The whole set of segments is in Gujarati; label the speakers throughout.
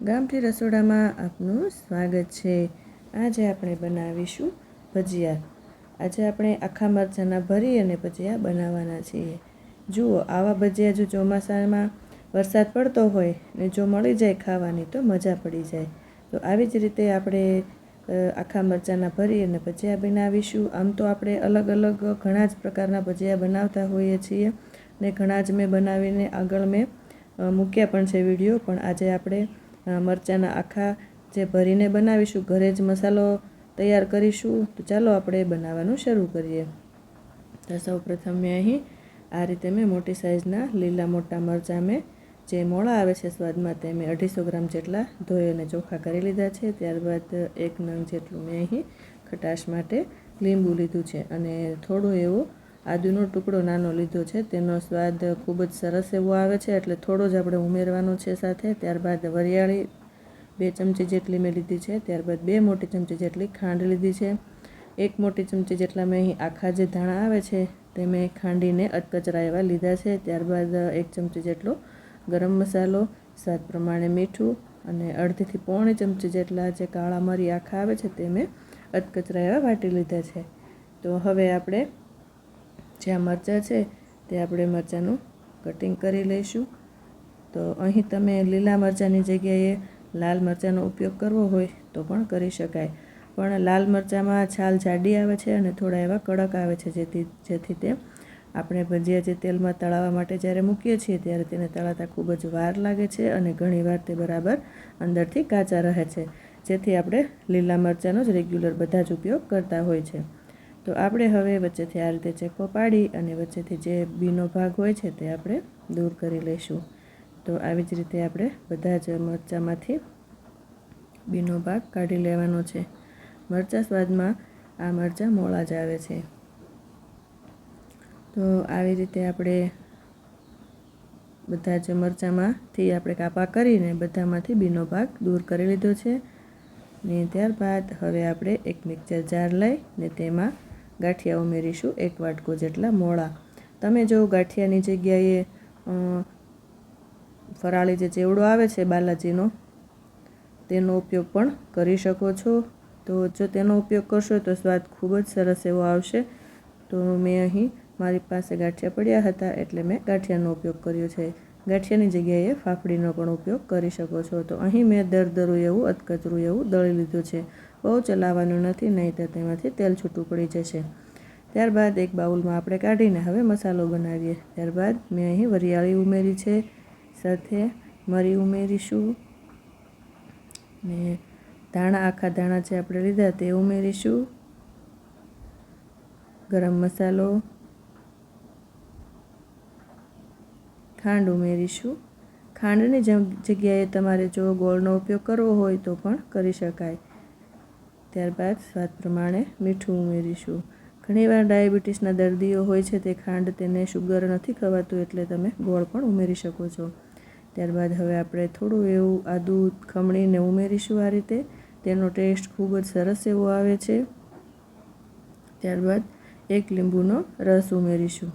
Speaker 1: ગામઠી રસોડામાં આપનું સ્વાગત છે। આજે આપણે બનાવીશું ભજીયા। આજે આપણે આખા મરચાંના ભરી અને ભજીયા બનાવવાના છીએ। જુઓ, આવા ભજીયા જો ચોમાસામાં વરસાદ પડતો હોય ને જો મળી જાય ખાવાની તો મજા પડી જાય। તો આવી જ રીતે આપણે આખા મરચાંના ભરી અને ભજીયા બનાવીશું। આમ તો આપણે અલગ અલગ ઘણા જ પ્રકારના ભજીયા બનાવતા હોઈએ છીએ ને ઘણા જ મેં બનાવીને આગળ મેં મૂક્યા પણ છે વિડીયો। પણ આજે આપણે મરચાંના આખા જે ભરીને બનાવીશું, ઘરે જ મસાલો તૈયાર કરીશું। તો ચાલો આપણે બનાવવાનું શરૂ કરીએ। તો સૌપ્રથમ મેં અહીં આ રીતે મેં મોટી સાઇઝના લીલા મોટા મરચાં મેં જે મોળા આવે છે સ્વાદમાં તે મેં 250 ગ્રામ જેટલા ધોઈ અને ચોખ્ખા કરી લીધા છે। ત્યારબાદ 1 નંગ જેટલું મેં અહીં ખટાશ માટે લીંબુ લીધું છે અને થોડું એવું આદુનો ટુકડો નાનો લીધો છે। તેનો સ્વાદ ખૂબ જ સરસ એવો આવે છે એટલે થોડો જ આપણે ઉમેરવાનો છે સાથે। ત્યારબાદ વરિયાળી 2 ચમચી જેટલી મેં લીધી છે। ત્યારબાદ 2 મોટી ચમચી જેટલી ખાંડ લીધી છે। 1 મોટી ચમચી જેટલા મેં અહીં આખા જે ધાણા આવે છે તે મેં ખાંડીને અધકચરા એવા લીધા છે। ત્યારબાદ 1 ચમચી જેટલો ગરમ મસાલો, સ્વાદ પ્રમાણે મીઠું અને અડધીથી પોણી ચમચી જેટલા જે કાળા મરી આખા આવે છે તે મેં અધકચરા એવા વાટી લીધા છે। તો હવે આપણે જે આ મરચાં છે તે આપણે મરચાંનું કટિંગ કરી લઈશું। તો અહીં તમે લીલા મરચાંની જગ્યાએ લાલ મરચાંનો ઉપયોગ કરવો હોય તો પણ કરી શકાય, પણ લાલ મરચાંમાં છાલ જાડી આવે છે અને થોડા એવા કડક આવે છે, જેથી તે આપણે ભજીયા જે તેલમાં તળાવવા માટે જ્યારે મૂકીએ છીએ ત્યારે તેને તળાતા ખૂબ જ વાર લાગે છે અને ઘણીવાર તે બરાબર અંદરથી કાચા રહે છે, જેથી આપણે લીલા મરચાંનો જ રેગ્યુલર બધા જ ઉપયોગ કરતા હોય છે। તો આપણે હવે વચ્ચેથી આ રીતે ચેકો પાડી અને વચ્ચેથી જે બીનો ભાગ હોય છે તે આપણે દૂર કરી લઈશું। તો આવી જ રીતે આપણે બધા જ મરચાંમાંથી બીનો ભાગ કાઢી લેવાનો છે। મરચાં સ્વાદમાં આ મરચાં મોળા જ આવે છે। તો આવી રીતે આપણે બધા જ મરચાંમાંથી આપણે કાપા કરીને બધામાંથી બીનો ભાગ દૂર કરી લીધો છે ને ત્યારબાદ હવે આપણે એક મિક્સર જાર લઈને તેમાં ગાંઠિયા ઉમેરીશું 1 વાટકો જેટલા મોળા। તમે જો ગાંઠિયાની જગ્યાએ ફરાળી જે ચેવડો આવે છે બાલાજીનો તેનો ઉપયોગ પણ કરી શકો છો। તો જો તેનો ઉપયોગ કરશો તો સ્વાદ ખૂબ જ સરસ એવો આવશે। તો મેં અહીં મારી પાસે ગાંઠિયા પડ્યા હતા એટલે મેં ગાંઠિયાનો ઉપયોગ કર્યો છે। ગાંઠિયાની જગ્યાએ ફાફડીનો પણ ઉપયોગ કરી શકો છો। તો અહીં મેં દરદરું એવું અધકચરું એવું દળી લીધું છે, બહુ ચલાવવાનું નથી, નહીં તો તેમાંથી તેલ છૂટું પડી જશે। ત્યારબાદ એક બાઉલમાં આપણે કાઢીને હવે મસાલો બનાવીએ। ત્યારબાદ મેં અહીં વરિયાળી ઉમેરી છે, સાથે મરી ઉમેરીશું ને ધાણા આખા ધાણા જે આપણે લીધા તે ઉમેરીશું, ગરમ મસાલો, ખાંડ ઉમેરીશું। ખાંડની જગ્યાએ તમારે જો ગોળનો ઉપયોગ કરવો હોય તો પણ કરી શકાય। ત્યારબાદ સ્વાદ પ્રમાણે મીઠું ઉમેરીશું। ઘણીવાર ડાયાબિટીસના દર્દીઓ હોય છે તે ખાંડ તેને શુગર નથી ખવાતું એટલે તમે ગોળ પણ ઉમેરી શકો છો। ત્યારબાદ હવે આપણે થોડું એવું આદું ખમણીને ઉમેરીશું આ રીતે, તેનો ટેસ્ટ ખૂબ જ સરસ એવો આવે છે। ત્યારબાદ 1 લીંબુનો રસ ઉમેરીશું।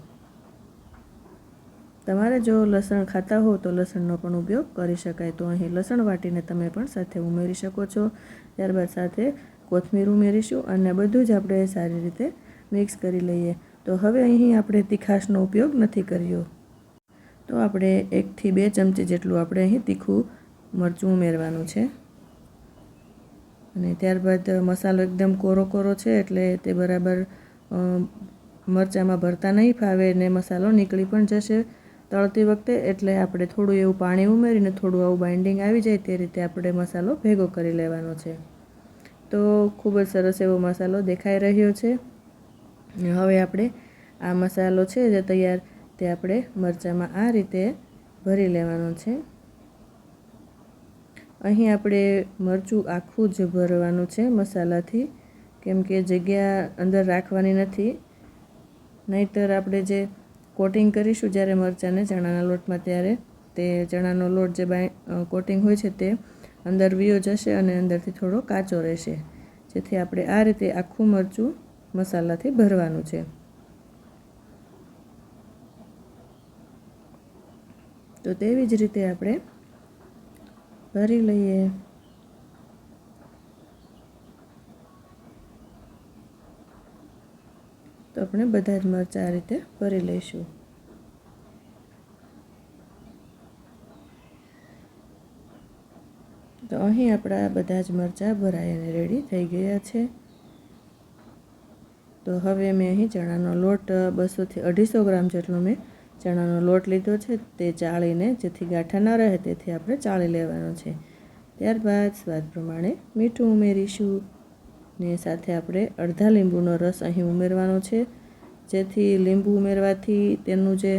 Speaker 1: તમારે જો લસણ ખાતા હો તો લસણનો પણ ઉપયોગ કરી શકાય, તો અહીં લસણ વાટીને તમે પણ સાથે ઉમેરી શકો છો। ત્યારબાદ સાથે કોથમીર ઉમેરીશું અને બધું જ આપણે સારી રીતે મિક્સ કરી લઈએ। તો હવે અહીં આપણે તીખાશનો ઉપયોગ નથી કર્યો, તો આપણે 1 થી 2 ચમચી જેટલું આપણે અહીં તીખું મરચું ઉમેરવાનું છે અને ત્યારબાદ મસાલો એકદમ કોરો કોરો છે એટલે તે બરાબર મરચાંમાં ભરતા નહીં ફાવે ને મસાલો નીકળી પણ જશે તળતી વખતે, એટલે આપણે થોડું એવું પાણી ઉમેરીને થોડું આવું બાઇન્ડિંગ આવી જાય તે રીતે આપણે મસાલો ભેગો કરી લેવાનો છે। તો ખૂબ જ સરસ એવો મસાલો દેખાઈ રહ્યો છે। હવે આપણે આ મસાલો છે જે તૈયાર તે આપણે મરચાંમાં આ રીતે ભરી લેવાનો છે। અહીં આપણે મરચું આખું જ ભરવાનું છે મસાલાથી, કેમ કે જગ્યા અંદર રાખવાની નથી, નહીંતર આપણે જે કોટિંગ કરીશું જ્યારે મરચાંને ચણાના લોટમાં ત્યારે તે ચણાનો લોટ જે કોટિંગ હોય છે તે અંદર વિયો જશે અને અંદરથી થોડો કાચો રહેશે, જેથી આપણે આ રીતે આખું મરચું મસાલાથી ભરવાનું છે। તો તેવી જ રીતે આપણે ભરી લઈએ. તો આપણે બધા જ મરચાં આ રીતે ભરી લઈશું. તો અહીં આપણા બધા જ મરચાં ભરાઈ અને રેડી થઈ ગયા છે. તો હવે મેં અહીં ચણાનો લોટ 200થી 250 ગ્રામ જેટલો મેં ચણાનો લોટ લીધો છે. તે ચાળીને, જેથી ગાંઠા ન રહે તેથી આપણે ચાળી લેવાનો છે. ત્યારબાદ સ્વાદ પ્રમાણે મીઠું ઉમેરીશું ને સાથે આપણે અડધા લીંબુનો રસ અહીં ઉમેરવાનો છે. જેથી લીંબુ ઉમેરવાથી તેનું જે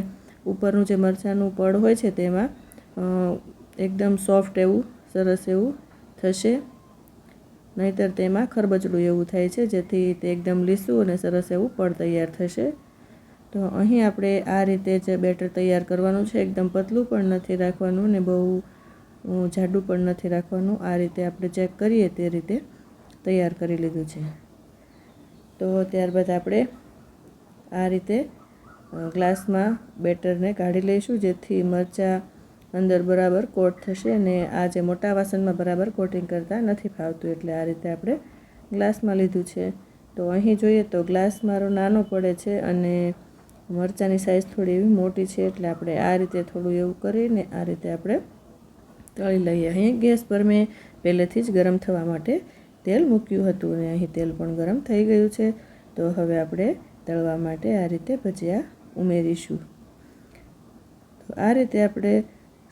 Speaker 1: ઉપરનું જે મરચાંનું પડ હોય છે તેમાં એકદમ સોફ્ટ એવું સરસ એવું થશે. નહીંતર તેમાં ખરબચડું એવું થાય છે, જેથી તે એકદમ લીસું અને સરસ એવું પડ તૈયાર થશે. તો અહીં આપણે આ રીતે જે બેટર તૈયાર કરવાનું છે. એકદમ પતલું પણ નથી રાખવાનું ને બહુ જાડું પણ નથી રાખવાનું. આ રીતે આપણે ચેક કરીએ તે રીતે તૈયાર કરી લીધું છે. તો ત્યારબાદ આપણે આ રીતે ગ્લાસમાં બેટરને કાઢી લઈશું, જેથી મરચાં અંદર બરાબર કોટ થશે. અને આ જે મોટા વાસણમાં બરાબર કોટિંગ કરતાં નથી ફાવતું, એટલે આ રીતે આપણે ગ્લાસમાં લીધું છે. તો અહીં જોઈએ તો ગ્લાસ મારો નાનો પડે છે અને મરચાંની સાઇઝ થોડી એવી મોટી છે, એટલે આપણે આ રીતે થોડું એવું કરીને આ રીતે આપણે તળી લઈએ. અહીં ગેસ પર મેં પહેલેથી જ ગરમ થવા માટે તેલ મૂક્યું હતું અને અહીં તેલ પણ ગરમ થઈ ગયું છે. તો હવે આપણે તળવા માટે આ રીતે ભજીયા ઉમેરીશું. તો આ રીતે આપણે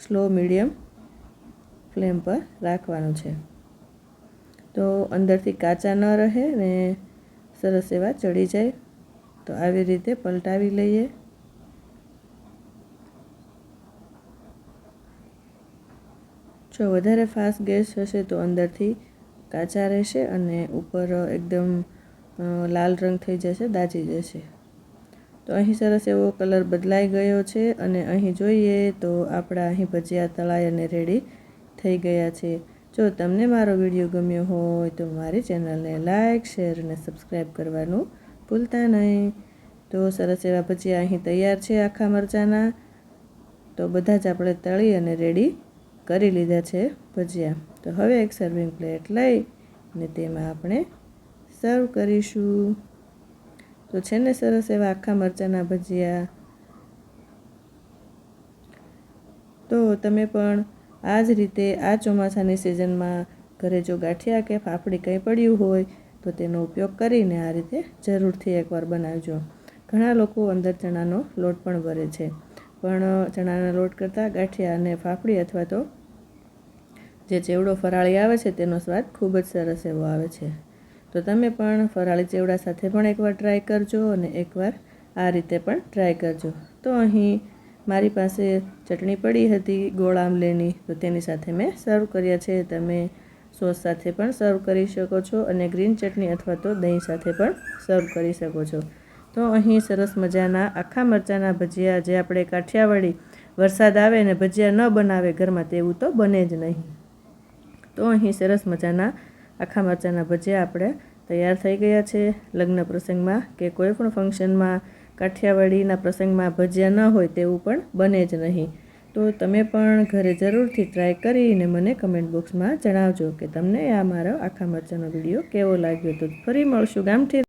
Speaker 1: સ્લો મીડિયમ ફ્લેમ પર રાખવાનું છે. તો અંદરથી કાચા ન રહે ને સરસ એવા ચડી જાય. તો આવી રીતે પલટાવી લઈએ. જો વધારે ફાસ્ટ ગેસ હશે તો અંદરથી કાચા રહેશે અને ઉપર એકદમ લાલ રંગ થઈ જશે, દાજી જશે. તો અહીં સરસ એવો કલર બદલાઈ ગયો છે અને અહીં જોઈએ તો આપણા અહીં ભજીયા તળાઈ અને રેડી થઈ ગયા છે. જો તમને મારો વિડીયો ગમ્યો હોય તો મારી ચેનલને લાઇક, શેર અને સબસ્ક્રાઈબ કરવાનું ભૂલતા નહીં. તો સરસ એવા ભજીયા અહીં તૈયાર છે આખા મરચાંના. તો બધા જ આપણે તળી અને રેડી કરી લીધા છે ભજીયા. તો હવે એક સર્વિંગ પ્લેટ લઈ અને તેમાં આપણે સર્વ કરીશું. તો છે ને સરસ એવા આખા મરચાંના ભજીયા. તો તમે પણ આ જ રીતે આ ચોમાસાની સિઝનમાં ઘરે જો ગાંઠિયા કે ફાફડી કંઈ પડ્યું હોય તો તેનો ઉપયોગ કરીને આ રીતે જરૂરથી એકવાર બનાવજો. ઘણા લોકો અંદર ચણાનો લોટ પણ ભરે છે, પણ ચણાના લોટ કરતાં ગાંઠિયા અને ફાફડી અથવા તો જે ચેવડો ફરાળી આવે છે તેનો સ્વાદ ખૂબ જ સરસ એવો આવે છે. તો તમે પણ ફરાળી ચેવડા સાથે પણ એકવાર ટ્રાય કરજો અને એકવાર આ રીતે પણ ટ્રાય કરજો. તો અહીં મારી પાસે ચટણી પડી હતી ગોળ આમલેની, તો તેની સાથે મેં સર્વ કર્યા છે. તમે સોસ સાથે પણ સર્વ કરી શકો છો અને ગ્રીન ચટણી અથવા તો દહીં સાથે પણ સર્વ કરી શકો છો. તો અહીં સરસ મજાના આખા મરચાંના ભજીયા, જે આપણે કાઠિયાવાડી વરસાદ આવે ને ભજીયા ન બનાવે ઘરમાં તેવું તો બને જ નહીં. તો અહીં સરસ મજાના આખા મરચાંના ભજીયા આપણે તૈયાર થઈ ગયા છે. લગ્ન પ્રસંગમાં કે કોઈ પણ ફંક્શનમાં કાઠિયાવાડીના પ્રસંગમાં ભજીયા ન હોય તેવું પણ બને જ નહીં. તો તમે પણ ઘરે જરૂરથી ટ્રાય કરીને મને કમેન્ટ બોક્સમાં જણાવજો કે તમને આ મારો આખા મરચાંનો વિડીયો કેવો લાગ્યો. તો ફરી મળશું ગામઠી